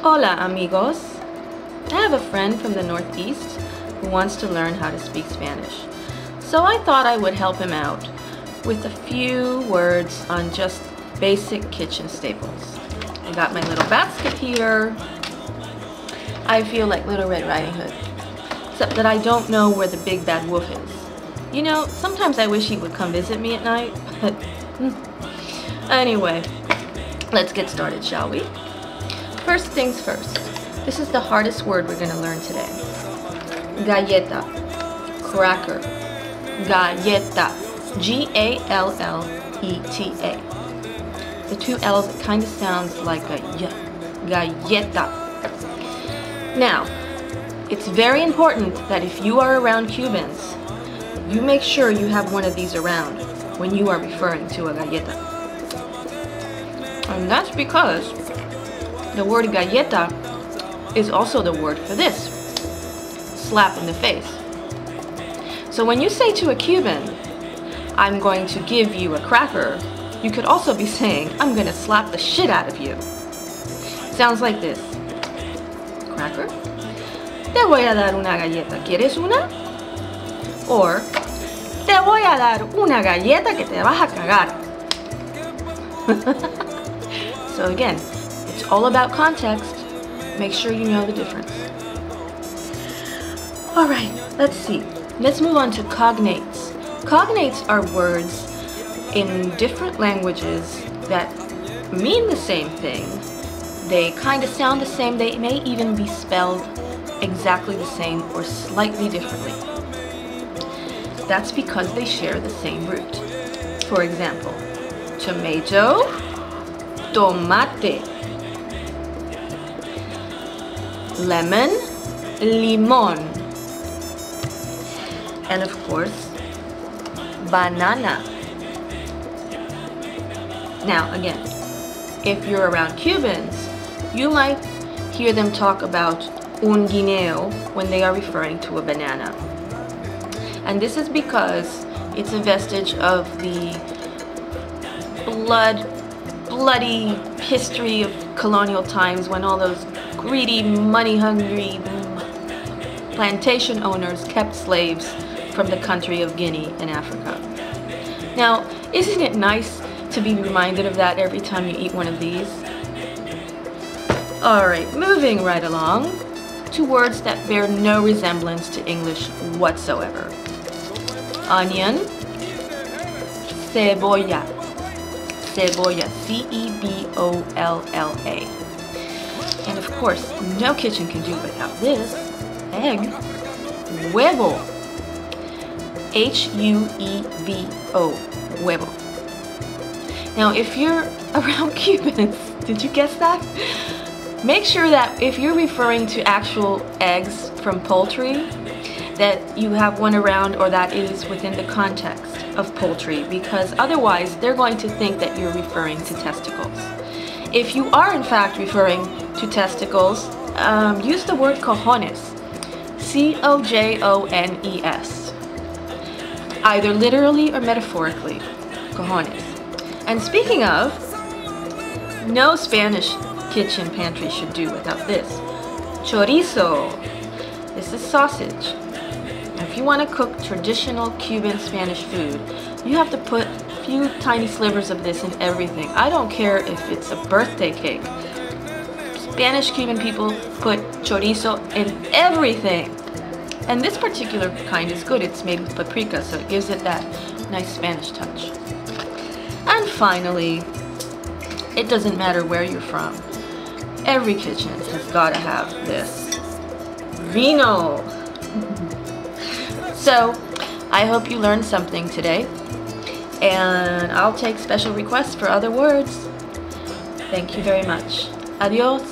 Hola amigos! I have a friend from the Northeast who wants to learn how to speak Spanish. So I thought I would help him out with a few words on just basic kitchen staples. I got my little basket here. I feel like Little Red Riding Hood, except that I don't know where the big bad wolf is. You know, sometimes I wish he would come visit me at night, but anyway, let's get started, shall we? First things first, this is the hardest word we're going to learn today. Galleta, cracker, galleta, G-A-L-L-E-T-A. The two L's, it kind of sounds like a y, galleta. Now, it's very important that if you are around Cubans, you make sure you have one of these around when you are referring to a galleta. And that's because the word galleta is also the word for this, slap in the face. So when you say to a Cuban, I'm going to give you a cracker, you could also be saying, I'm going to slap the shit out of you. Sounds like this. Cracker? Te voy a dar una galleta. ¿Quieres una? Or, te voy a dar una galleta que te vas a cagar. So again, it's all about context. Make sure you know the difference. Alright, let's see. Let's move on to cognates. Cognates are words in different languages that mean the same thing. They kind of sound the same. They may even be spelled exactly the same or slightly differently. That's because they share the same root. For example, tomato, tomate. Lemon, limón. And of course, banana. Now again, if you're around Cubans, you might hear them talk about un guineo when they are referring to a banana. And this is because it's a vestige of the bloody history of colonial times when all those greedy, money-hungry plantation owners kept slaves from the country of Guinea in Africa. Now, isn't it nice to be reminded of that every time you eat one of these? Alright, moving right along to words that bear no resemblance to English whatsoever. Onion, cebolla. Cebolla, C-E-B-O-L-L-A. And of course, no kitchen can do without this. Egg, huevo. H-U-E-V-O, huevo. Now, if you're around Cubans, did you guess that? Make sure that if you're referring to actual eggs from poultry, that you have one around or that is within the context of poultry, because otherwise they're going to think that you're referring to testicles. If you are in fact referring to testicles, use the word cojones, C-O-J-O-N-E-S, either literally or metaphorically, cojones. And speaking of, no Spanish kitchen pantry should do without this, chorizo. This is sausage. If you want to cook traditional Cuban Spanish food, you have to put a few tiny slivers of this in everything. I don't care if it's a birthday cake. Spanish Cuban people put chorizo in everything. And this particular kind is good. It's made with paprika, so it gives it that nice Spanish touch. And finally, it doesn't matter where you're from. Every kitchen has got to have this. Vino. So, I hope you learned something today, and I'll take special requests for other words. Thank you very much. Adios.